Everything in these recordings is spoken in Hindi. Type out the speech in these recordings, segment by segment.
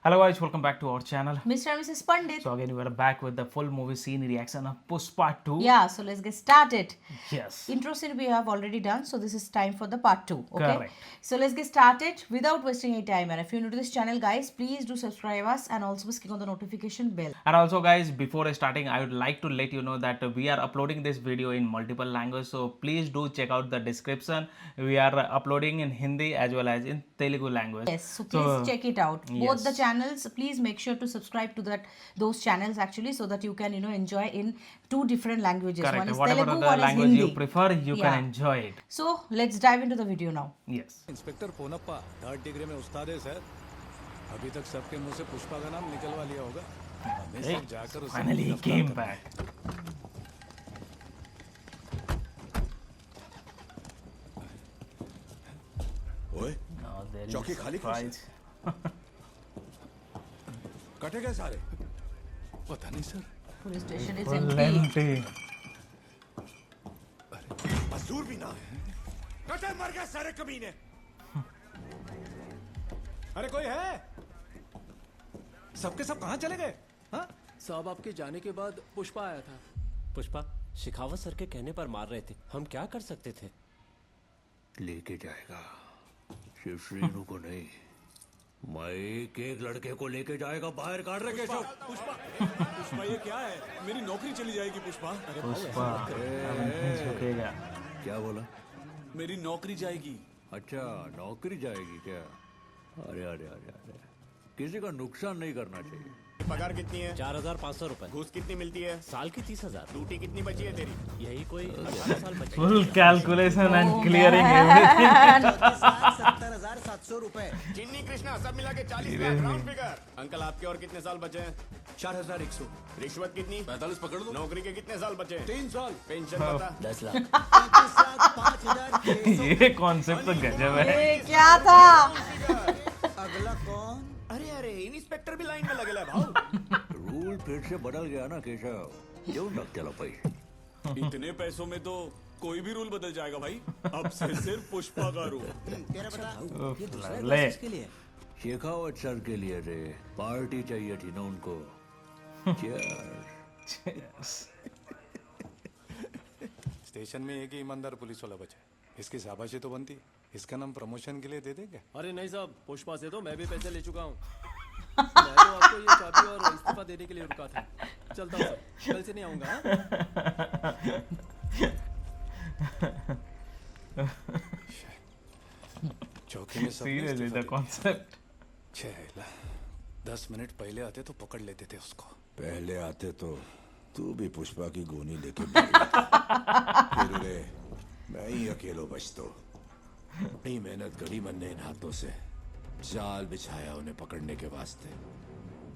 Hello guys, welcome back to our channel. Mr. and Mrs. Pandit. So again, we are back with the full movie scene reaction of Pushpa 2. Yeah, so let's get started. Yes. Intro scene we have already done, so this is time for the part 2. Okay. Correct. So let's get started without wasting any time. And if you're new to this channel, guys, please do subscribe us and also click on the notification bell. And also guys, before starting, I would like to let you know that we are uploading this video in multiple languages. So please do check out the description. We are uploading in Hindi as well as in Telugu language. Yes, so please check it out. Both the yes. channels, please make sure to subscribe to those channels actually, so that you can enjoy in two different languages. Correct. One is Whatever Telugu, the one is language Hindi. you prefer, you Yeah. can enjoy it. So let's dive into the video now. Yes. Inspector Ponnappa 3rd degree में उस्ताद है सर। अभी तक सबके मुंह से पुष्पा का नाम निकलवा लिया होगा। हमें Hey, सब जाकर उसे finally he गिरफ्तार came करना है। back. ओए, Now there is चौकी खाली क्यों surprise. कटे गए सारे? पता नहीं sir. Police station is Full empty. empty. मजदूर भी ना है। कटे मर गए सारे कमीने। अरे कोई है? सबके सब कहाँ चले गए? हाँ? साहब आपके जाने के बाद पुष्पा आया था। पुष्पा शिखावत सर के कहने पर मार रहे थे, हम क्या कर सकते थे? लेके जाएगा सिर्फ श्रीनु को नहीं, मैं एक एक लड़के को लेके जाएगा। बाहर काट रहे केशव। पुष्पा ये क्या है? मेरी नौकरी चली जाएगी पुष्पा। पुष्पा झुकेगा. क्या बोला? मेरी नौकरी जाएगी। अच्छा, नौकरी जाएगी क्या? अरे अरे अरे अरे, किसी का नुकसान नहीं करना चाहिए। पगार कितनी है? 4,500 रुपए। घूस कितनी मिलती है? साल की 30,000। ड्यूटी कितनी बची है तेरी? यही कोई 18 साल बचे। Full calculation and clearing everything. 70,700 रुपए। चिन्नी कृष्णा सब मिला के 40 लाख राउंड फिगर। अंकल आपके और कितने साल बचे हैं? 4,100। रिश्वत कितनी? 45 पकड़ लो। नौकरी के कितने साल बचे? 3 साल। पेंशन पता? 10 लाख। 5,600। ये कॉन्सेप्ट तो गजब है. ये क्या था? अगला कौन? अरे इंस्पेक्टर भी लाइन में लगे है भाऊ। रूल फिर से बदल गया ना केशव, क्यों नक चला पैसे? इतने पैसों में तो कोई भी रूल बदल जाएगा भाई। अब से सिर्फ पुष्पा का रूल। तेरा बता। ले. शेखावत सर के लिए रे, पार्टी चाहिए थी ना उनको। Cheers. स्टेशन में एक ही ईमानदार पुलिस वाला बचा। इसकी शाबाशी तो बनती। इसका नाम प्रमोशन के लिए दे दे क्या? अरे नहीं साहब, पुष्पा से तो मैं भी पैसे ले चुका हूँ। मैं तो आपको ये चाबी और इस्तीफा देने के लिए रुका था। चलता हूँ सर, कल से नहीं आऊँगा। चौकी में सब Seriously, the concept. 10 मिनट पहले आते तो पकड़ लेते थे उसको। पहले आते तो तू भी पुष्पा की गोनी लेके फिर रे मैं ही अकेलो बचतो। बड़ी मेहनत करी मैंने इन हाथों से, जाल बिछाया उन्हें पकड़ने के वास्ते।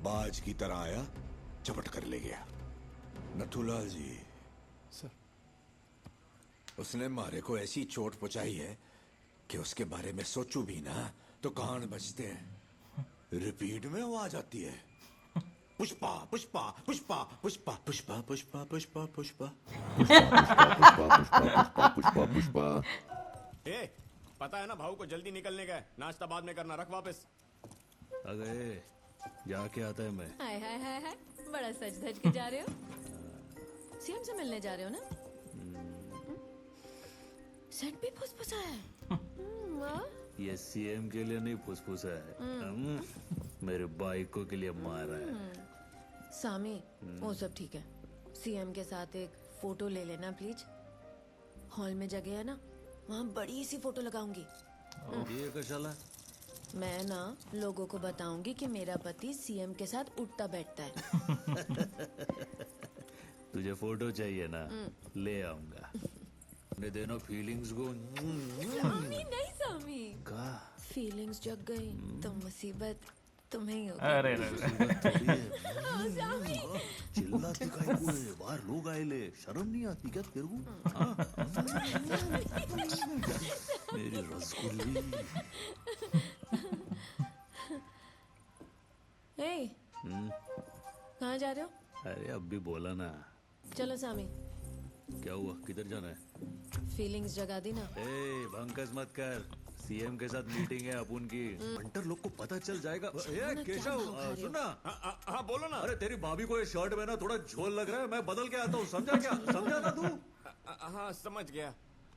बाज की तरह आया, झपट कर ले गया। नथुलाल जी सर, उसने मारे को ऐसी चोट पहुंचाई है कि उसके बारे में सोचूं भी ना तो कान बजते हैं। रिपीट में आवाज आती है, पुष्पा पुष्पा पुष्पा पुष्पा पुष्पा पुष्पा पुष्पा पुष्पा पुष्पा पुष्पा। ए, पता है ना भाऊ को जल्दी निकलने का है। नाश्ता बाद में करना, रख वापस। अरे जाके आता है मैं। हाय हाय हाय हाय, बड़ा सज धज के जा रहे हो। सीएम से मिलने जा रहे हो ना? सेट भी फुसफुसा है। वाह। ये सीएम के लिए नहीं फुसफुसा है, मेरे बाइकों के लिए मारा है। सामी, वो सब ठीक है। सीएम के साथ एक फोटो ले लेना प्लीज। हॉल में जगह है ना, वहाँ बड़ी सी फोटो लगाऊंगी। ये कशाला? मैं ना लोगों को बताऊंगी कि मेरा पति सीएम के साथ उठता बैठता है। तुझे फोटो चाहिए ना, ले आऊंगा। ने देना फीलिंग्स को। सामी नहीं सामी, का फीलिंग्स जग गई तो मुसीबत तुम्हें ही होगी। अरे चिल्लाती काहे को है? बाहर लोग आए ले, शर्म नहीं आती क्या तेरे को? हाँ? मेरी रसगुल्ली। हे, कहाँ जा रहे हो? अरे अब भी बोला ना। चलो सामी। क्या हुआ, किधर जाना है? फीलिंग्स जगा दी ना। ए, भंकस मत कर, सीएम के साथ मीटिंग है अपन की। हंटर लोग को पता चल जाएगा। ए केशव सुनना। हाँ बोलो ना। अरे तेरी भाभी को ये शर्ट में ना थोड़ा झोल लग रहा है, मैं बदल के आता हूँ, समझा क्या? समझा ना तू? हाँ समझ गया।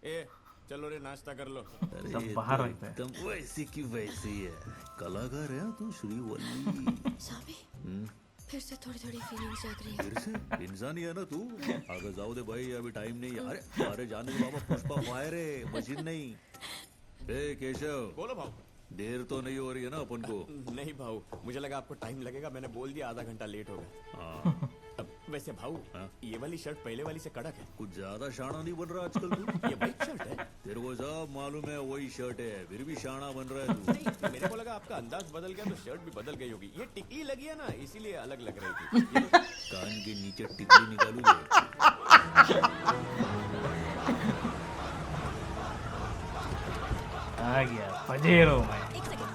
ए चलो रे नाश्ता कर लो। अरे सब ये बाहर तो रखते हैं। एकदम वैसी की वैसी है। कलाकार है तू श्रीवल्ली। साबी फिर से थोड़ी थोड़ी फीलिंग्स जाग रही है। फिर से इंसान ही है ना तू। आगे जाओ दे भाई, अभी टाइम नहीं है। अरे जाने दे बाबा, पुष्पा फायर है, मशीन नहीं। ए केशव बोलो भाऊ। देर तो नहीं हो रही है ना अपन को? नहीं भाऊ, मुझे लगा आपको टाइम लगेगा, मैंने बोल दिया आधा घंटा लेट होगा। हाँ वैसे भाऊ ये वाली शर्ट पहले वाली से कड़क है। कुछ ज्यादा शाना नहीं बन रहा आजकल तू। ये वाइट शर्ट है। तेरे को सब मालूम है वही शर्ट है, फिर भी शाना बन रहा है तू। नहीं मेरे को लगा आपका अंदाज बदल गया तो शर्ट भी बदल गई होगी। ये टिकली लगी है ना, इसीलिए अलग लग रही थी। कान के नीचे टिकली निकालूंगा। आ गया पजेरो में। एक सेकंड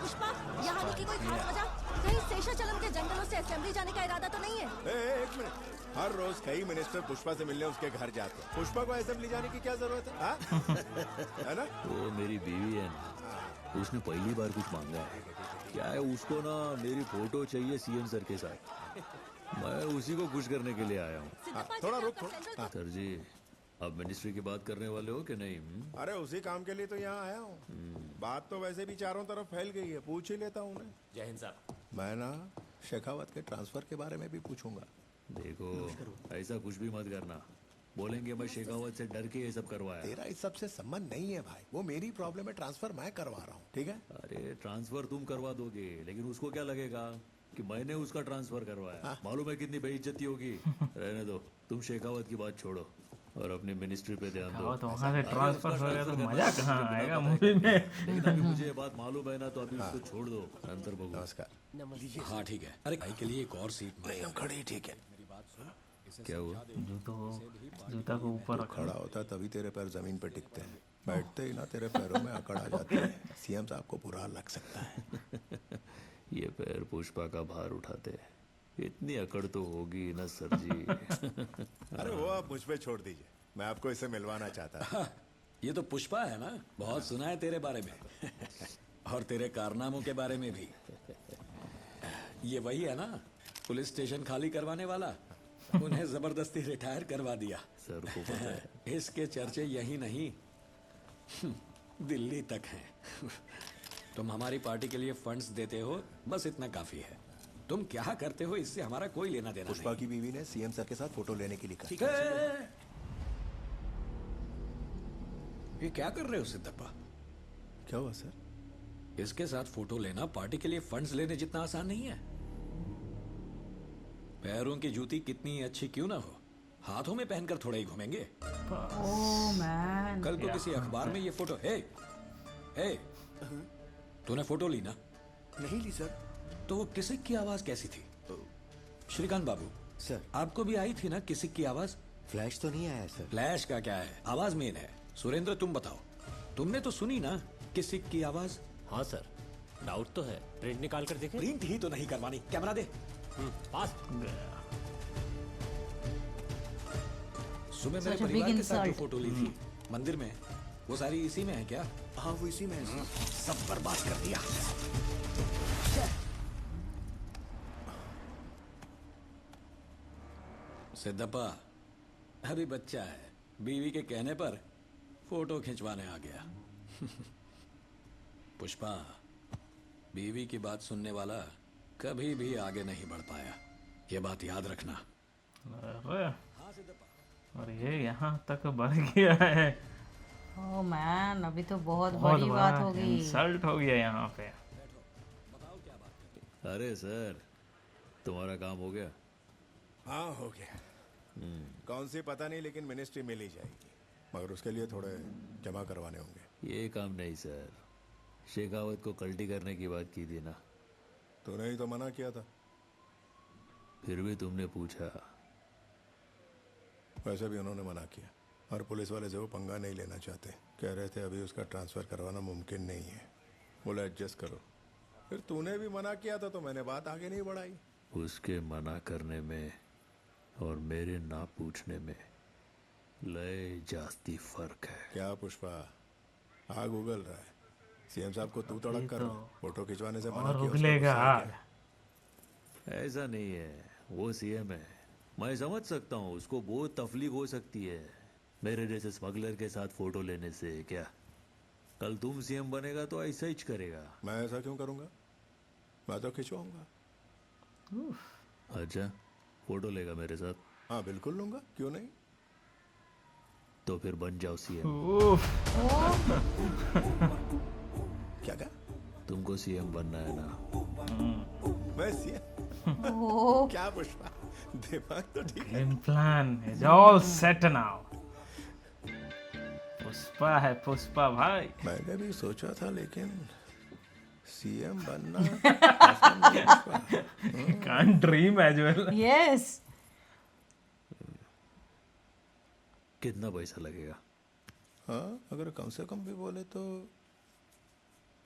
पुष्पा, यहाँ आने की कोई खास वजह? कहीं शेषाचलम के जंगलों से असेंबली जाने का इरादा तो नहीं है? एक मिनट, हर रोज कई मिनिस्टर पुष्पा से मिलने उसके घर जाते हैं। पुष्पा को असेंबली जाने की क्या जरूरत है? है ना? वो मेरी बीवी है ना, उसने पहली बार कुछ मांगा है। क्या है उसको ना, मेरी फोटो चाहिए सीएम सर के साथ। मैं उसी को खुश करने के लिए आया हूँ। थोड़ा रुक थोड़ा। सर जी अब मिनिस्ट्री की बात करने वाले हो कि नहीं? अरे उसी काम के लिए तो यहाँ आया हूँ। बात तो वैसे भी चारों तरफ फैल गई है, पूछ ही लेता हूँ उन्हें। जय हिंद साहब। मैं ना शेखावत के ट्रांसफर के बारे में भी पूछूंगा। देखो ऐसा कुछ भी मत करना, बोलेंगे मैं शेखावत से डर के ये सब करवाया। तेरा इस सब से संबंध नहीं है भाई, वो मेरी प्रॉब्लम है, ट्रांसफर मैं करवा रहा हूँ, ठीक है? अरे ट्रांसफर तुम करवा दोगे, लेकिन उसको क्या लगेगा कि मैंने उसका ट्रांसफर करवाया। मालूम है कितनी बेइज्जती होगी। रहने दो, तुम शेखावत की बात छोड़ो और अपनी मिनिस्ट्री पे ध्यान दो। तो वहाँ से ट्रांसफर हो गया तो मजा कहाँ आएगा मूवी में? लेकिन अभी मुझे ये बात मालूम है ना, तो अभी उसको छोड़ दो। अंतर बबू नमस्कार। हाँ ठीक है। अरे भाई के लिए एक और सीट एकदम खड़ी, ठीक है? क्या हुआ? जूता को ऊपर रखो। खड़ा होता तभी तेरे पैर जमीन पे टिकते हैं, बैठते ही ना तेरे पैरों में अकड़ आ जाती है। सीएम साहब को बुरा लग सकता है। ये पैर पुष्पा का भार उठाते हैं, इतनी अकड़ तो होगी ना सर जी। अरे वो आप मुझ पे छोड़ दीजिए, मैं आपको इससे मिलवाना चाहता था। ये तो पुष्पा है ना, बहुत सुना है तेरे बारे में और तेरे कारनामों के बारे में भी। ये वही है ना, पुलिस स्टेशन खाली करवाने वाला? उन्हें जबरदस्ती रिटायर करवा दिया। सर को पता है। इसके चर्चे यही नहीं दिल्ली तक हैं। तुम हमारी पार्टी के लिए फंड्स देते हो, बस इतना काफी है। तुम क्या करते हो इससे हमारा कोई लेना देना पुष्पा की बीवी ने सीएम सर के साथ फोटो लेने के लिए कहा। ठीक है। ये क्या कर रहे हो सिद्धप्पा? क्या हुआ सर? इसके साथ फोटो लेना पार्टी के लिए फंड्स लेने जितना आसान नहीं है। पैरों की जूती कितनी अच्छी क्यों ना हो, हाथों में पहनकर थोड़ा ही घूमेंगे। ओह मैन, कल को किसी अखबार में ये फोटो हे तूने फोटो ली ना? नहीं ली सर। तो वो किसिक की आवाज कैसी थी? श्रीकांत बाबू सर आपको भी आई थी ना किसिक की आवाज? फ्लैश तो नहीं आया सर। फ्लैश का क्या है, आवाज मेन है। सुरेंद्र तुम बताओ, तुमने तो सुनी ना किसिक की आवाज? हाँ सर, डाउट तो है। प्रिंट निकाल कर देखें। प्रिंट ही तो नहीं करवानी, कैमरा दे। पास। सुबह मेरे Such a परिवार big के साथ जो insult. फोटो ली थी मंदिर में, वो सारी इसी में है क्या? हाँ वो इसी में है सर। सब बर्बाद कर दिया। सिद्धप्पा अभी बच्चा है, बीवी के कहने पर फोटो खिंचवाने आ गया। पुष्पा, बीवी की बात सुनने वाला कभी भी आगे नहीं बढ़ पाया, ये बात याद रखना। अरे और ये यहाँ तक बढ़ गया है। ओह मैन, अभी तो बहुत बहुत बड़ी बड़ा बात हो गई। इंसल्ट हो गया यहाँ पे। अरे सर तुम्हारा काम हो गया? हाँ हो गया। कौन सी पता नहीं, लेकिन मिनिस्ट्री मिल ही जाएगी, मगर उसके लिए थोड़े जमा करवाने होंगे। ये काम नहीं सर, शेखावत को कल्टी करने की बात की थी ना? तूने ही तो मना किया था। फिर भी तुमने पूछा। वैसे भी उन्होंने मना किया, और पुलिस वाले से वो पंगा नहीं लेना चाहते। कह रहे थे अभी उसका ट्रांसफर करवाना मुमकिन नहीं है, बोला एडजस्ट करो। फिर तूने भी मना किया था तो मैंने बात आगे नहीं बढ़ाई। उसके मना करने में और मेरे ना पूछने में लय जास्ती फर्क है। क्या पुष्पा, हाँ गूगल रहा है। सीएम साहब को तू तड़क कर फोटो खिंचवाने से मना और किया, उसका उगलेगा गुस्सा है क्या? ऐसा नहीं है, वो सीएम है। मैं समझ सकता हूँ, उसको बहुत तकलीफ हो सकती है मेरे जैसे स्मगलर के साथ फोटो लेने से। क्या कल तुम सीएम बनेगा तो ऐसा ही करेगा? मैं ऐसा क्यों करूंगा? मैं तो खिंचवाऊंगा। अच्छा, फोटो लेगा मेरे साथ? हाँ बिल्कुल लूंगा, क्यों नहीं। तो फिर बन जाओ सीएम। क्या कहा? तुमको सीएम बनना है ना? मैं सीएम? क्या पुष्पा, दिमाग तो ठीक है। Game plan is all set now. Pushpa है पुष्पा भाई। मैंने भी सोचा था, लेकिन सीएम बनना Can't dream as well. Yes. कितना पैसा लगेगा? हाँ, अगर कम से कम भी बोले तो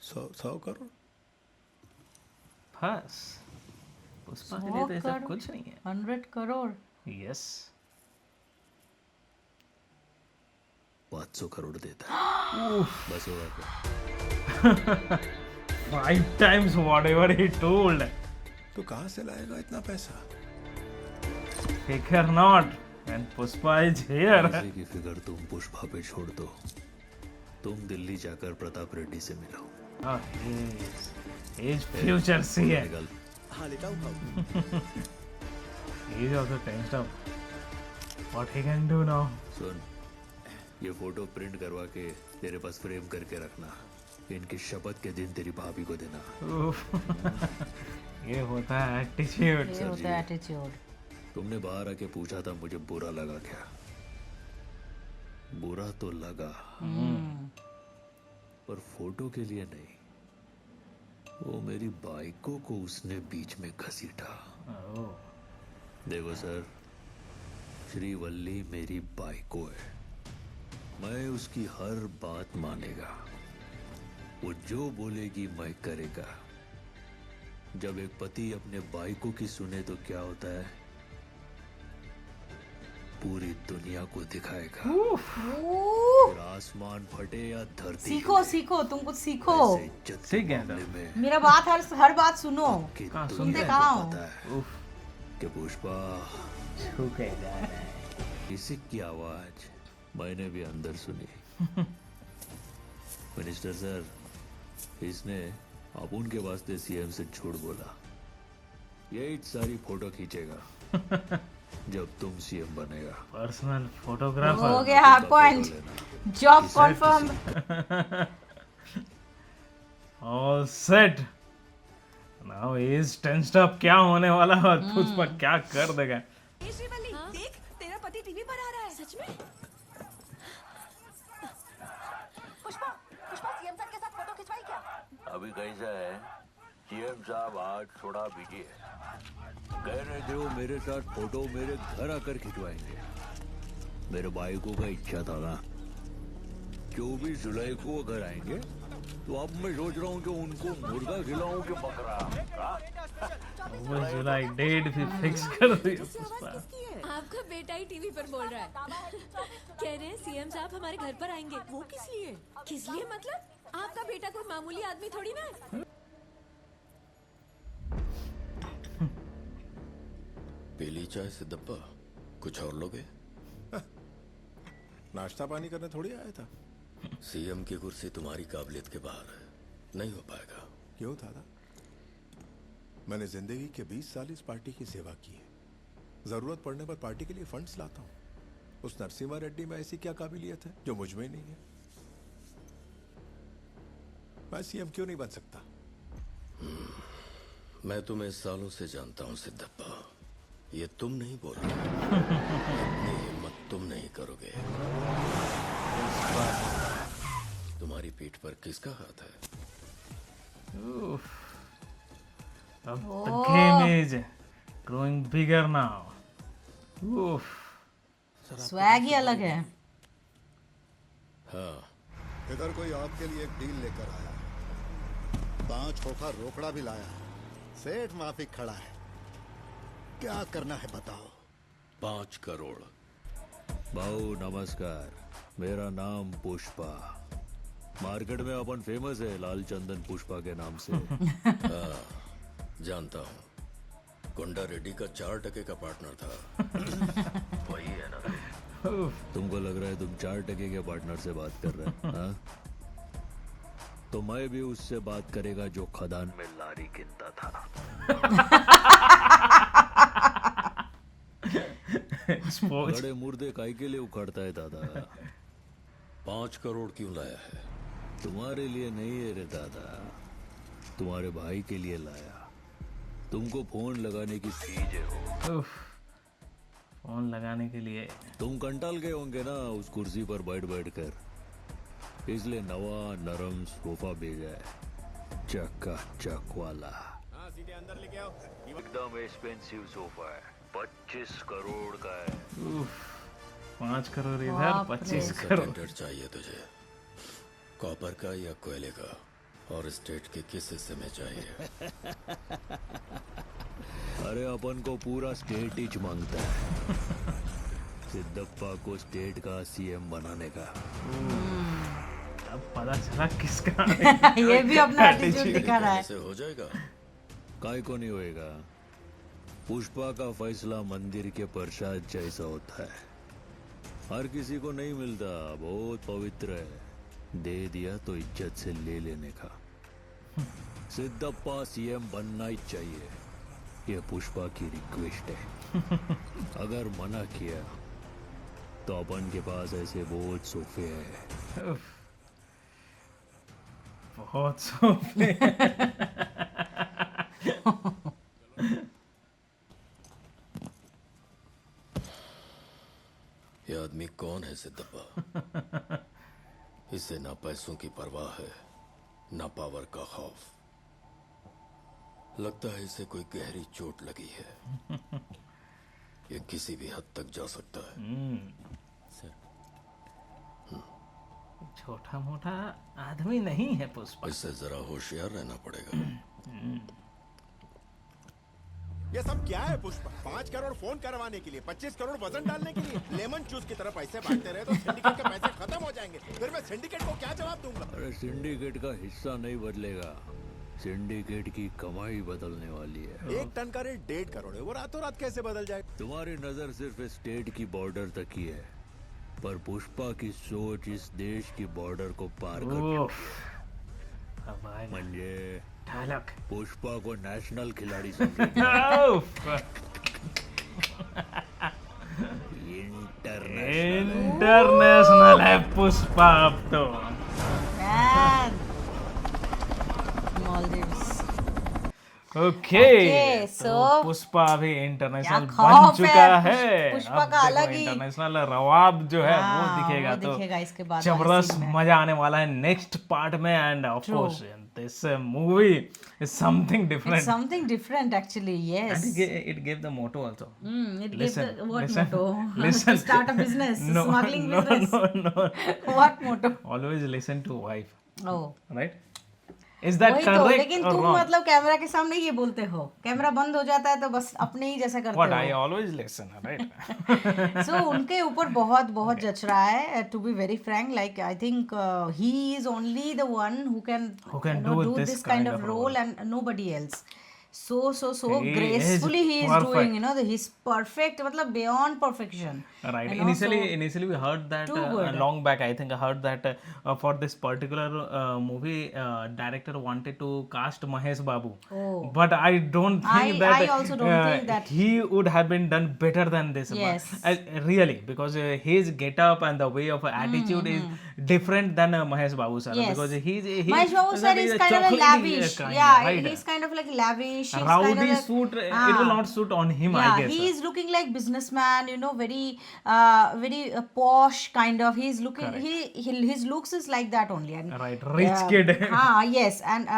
100 करोड़। बस पुष्पा के लिए तो ये सब कुछ नहीं है। 100 करोड़। यस 500 करोड़ देता है। बस होगा क्या? 5 times whatever he told. तो कहाँ से लाएगा इतना पैसा? Figure not. And Pushpa is here. पैसे की फिगर तुम पुष्पा पे छोड़ दो। तुम दिल्ली जाकर प्रताप रेड्डी से मिलो। Oh, he's future CM. निकल। हाँ लेता हूँ। He's also tensed up. What he can do now? सुन, ये फोटो प्रिंट करवा के तेरे पास फ्रेम करके रखना। इनकी शपथ के दिन तेरी भाभी को देना। ये होता है एटीट्यूड। ये होता है एटीट्यूड। तुमने बाहर आके पूछा था मुझे बुरा लगा क्या? बुरा तो लगा, पर फोटो के लिए नहीं। वो मेरी बाइकों को उसने बीच में घसीटा। देखो सर, श्रीवल्ली मेरी बाइको है। मैं उसकी हर बात मानेगा। वो जो बोलेगी मैं करेगा। जब एक पति अपने बाइको की सुने तो क्या होता है? पूरी दुनिया को दिखाएगा। फिर आसमान फटे या धरती सीखो सीखो, तुम कुछ सीखो। सीख गया था। मेरा बात हर बात सुनो। सुनते कहाँ हो? कि पुष्पा झुके जा रहे हैं। किसी की आवाज मैंने भी अंदर सुनी। मिनिस्टर सर, इसने अपुन के वास्ते सीएम से झूठ बोला। यही सारी फोटो खींचेगा जब तुम सीएम बनेगा। पर्सनल फोटोग्राफर हो गया appoint, job confirm. All set. Now is tensed up. क्या होने वाला है? पुष्पा क्या कर देगा? श्रीवल्ली, देख तेरा पति टीवी पर आ रहा है। सच में? पुष्पा सीएम सर के साथ फोटो खिंचवाई क्या? अभी कैसा है? सीएम साहब आज थोड़ा बिजी है। कह रहे थे वो मेरे साथ फोटो मेरे घर आकर खिंचवाएंगे। मेरे भाइयों का इच्छा था ना, 24 जुलाई को वो घर आएंगे, तो अब मैं सोच रहा हूँ कि उनको मुर्गा खिलाऊं कि बकरा। 24 जुलाई डेट भी फिक्स कर दी पुष्पा। आपका बेटा ही टीवी पर बोल रहा है। कह रहे हैं सीएम साहब हमारे घर पर आएंगे। वो किस लिए? किस लिए मतलब? आपका बेटा कोई मामूली आदमी थोड़ी ना है। पीली चाय से दब्बा, कुछ और लोगे? नाश्ता पानी करने थोड़ी आया था। सीएम की कुर्सी तुम्हारी काबिलियत के बाहर है, नहीं हो पाएगा। क्यों दादा? मैंने जिंदगी के 20 साल इस पार्टी की सेवा की है। जरूरत पड़ने पर पार्टी के लिए फंड्स लाता हूँ। उस नरसिम्हा रेड्डी में ऐसी क्या काबिलियत है जो मुझ में नहीं है? मैं सीएम क्यों नहीं बन सकता? मैं तुम्हें सालों से जानता हूँ सिद्धप्पा। ये तुम नहीं बोल रहे, इतनी हिम्मत तुम नहीं करोगे। तुम्हारी पीठ पर किसका हाथ है? अब the game is growing bigger now. Swag ही अलग है। हाँ, इधर कोई आपके लिए एक डील लेकर आया है। 5 खोखा रोकड़ा भी लाया है। सेठ माफी खड़ा है। क्या करना है बताओ? 5 करोड़। भाऊ नमस्कार, मेरा नाम पुष्पा। मार्केट में अपन फेमस है लाल चंदन पुष्पा के नाम से। हाँ, जानता हूँ। गुंडा रेड्डी का 4% का पार्टनर था। वही है ना? तुमको लग रहा है तुम 4% के पार्टनर से बात कर रहे हैं? हाँ? तो मैं भी उससे बात करेगा जो खदान में लारी गिनता था। बड़े मुर्दे काहे के लिए उखाड़ता है दादा? 5 करोड़ क्यों लाया है? तुम्हारे लिए नहीं है रे दादा, तुम्हारे भाई के लिए लाया। तुमको फोन लगाने की सीज है वो। फोन लगाने के लिए तुम कंटाल गए होंगे ना उस कुर्सी पर बैठ बैठ कर, इसलिए नवा नरम सोफा भेजा है, चक्का चक वाला। हाँ, सीधे अंदर लेके आओ। एकदम एक्सपेंसिव सोफा है, 25 करोड़ का है। 5 करोड़ इधर, 25 करोड़। टेंडर चाहिए तुझे? कॉपर का या कोयले का? और स्टेट के किस हिस्से में चाहिए? अरे अपन को पूरा स्टेट ही मांगता है। सिद्धप्पा को स्टेट का सीएम बनाने का। अब पता चला किसका ये भी अपना एटीट्यूड दिखा रहा है। ऐसे हो जाएगा? काय को नहीं होएगा? पुष्पा का फैसला मंदिर के प्रसाद जैसा होता है, हर किसी को नहीं मिलता, बहुत पवित्र है। दे दिया तो इज्जत से ले लेने का। सिद्धप्पा सीएम बनना ही चाहिए, ये पुष्पा की रिक्वेस्ट है। अगर मना किया तो अपन के पास ऐसे बहुत सोफे हैं। बहुत सोफे। ये आदमी कौन है सिद्धप्पा? इसे ना पैसों की परवाह है, ना पावर का खौफ। लगता है इसे कोई गहरी चोट लगी है। ये किसी भी हद तक जा सकता है। छोटा मोटा आदमी नहीं है पुष्पा। इससे जरा होशियार रहना पड़ेगा। ये सब क्या है पुष्पा? 5 करोड़ फोन करवाने के लिए, 25 करोड़ वजन डालने के लिए, लेमन जूस की तरह पैसे बांटते रहे तो सिंडिकेट के पैसे खत्म हो जाएंगे। फिर मैं सिंडिकेट को क्या जवाब दूंगा? अरे सिंडिकेट का हिस्सा नहीं बदलेगा, सिंडिकेट की कमाई बदलने वाली है। 1 टन का रेट 1.5 करोड़ है, वो रातों रात कैसे बदल जाए? तुम्हारी नजर सिर्फ स्टेट की बॉर्डर तक ही है, पर पुष्पा की सोच इस देश की बॉर्डर को पार कर म्हणजे पुष्पा को नेशनल खिलाड़ी इंटरनेशनल है पुष्पा अब तो। ओके, so पुष्पा अभी इंटरनेशनल क्या बन खौफ चुका है, है। पुष्पा अब का देखो अलग ही इंटरनेशनल रवाब जो है वो दिखेगा, वो तो दिखेगा इसके बाद वाले जबरदस्त scene में। मजा आने वाला है नेक्स्ट पार्ट में। End of True. Course this movie is something It's different something different actually, yes. and it gave the motto also. It Listen, gave the what listen, motto? listen. To start a business, No, smuggling no, business. no. What motto? Always listen to wife, Oh. right? Is that वही तो, correct लेकिन or तुम wrong? मतलब कैमरा के सामने ये बोलते हो, कैमरा बंद हो जाता है तो बस अपने ही जैसा करते What हो। I always listen, right? So उनके ऊपर बहुत बहुत जच रहा है, to be very frank, like I think he is only the one who can do this kind of role and nobody else. So He is gracefully he is perfect. doing, he's perfect, मतलब beyond perfection. Right. You know, Initially we heard that too good. long back. I think I heard that for this particular movie, director wanted to cast Mahesh Babu. Oh. But I don't think that I also don't think that he would have been done better than this. Yes. Really, because his get-up and the way of attitude is different than Mahesh Babu sir. Yes. Because he's Mahesh Babu sir is kind of a chocolatey lavish. kind, Yeah, right? he's kind of like lavish. He's Rowdy kind of like, suit, it will not suit on him, I guess. he is looking like businessman, very posh kind of. He's looking, his looks is like that only. And, Right, rich kid. Yes, and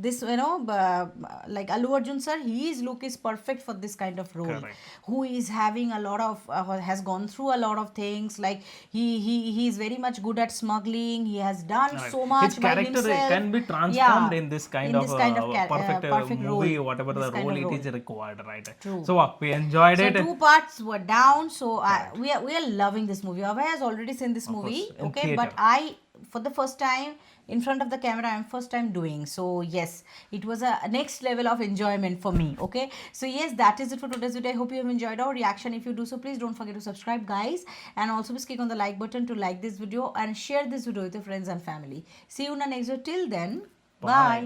this, like Allu Arjun sir, his look is perfect for this kind of role. Correct. Who is having a lot of, has gone through a lot of things. Like he is very much good at smuggling. He has done Right. so much His by character himself. can be transformed in this kind of, perfect movie, role. whatever This the kind role of it role. is required, right? True. So we enjoyed So it. 2 parts were down. So we are loving this movie. Abhay has already seen this movie. course, in Okay, theatre. but I for the first time in front of the camera. I'm first time doing. So yes, it was a next level of enjoyment for me. Okay, so yes, that is it for today's video. I hope you have enjoyed our reaction. If you do so, please don't forget to subscribe, guys, and also please click on the like button to like this video and share this video with your friends and family. See you in the next video. Till then, bye.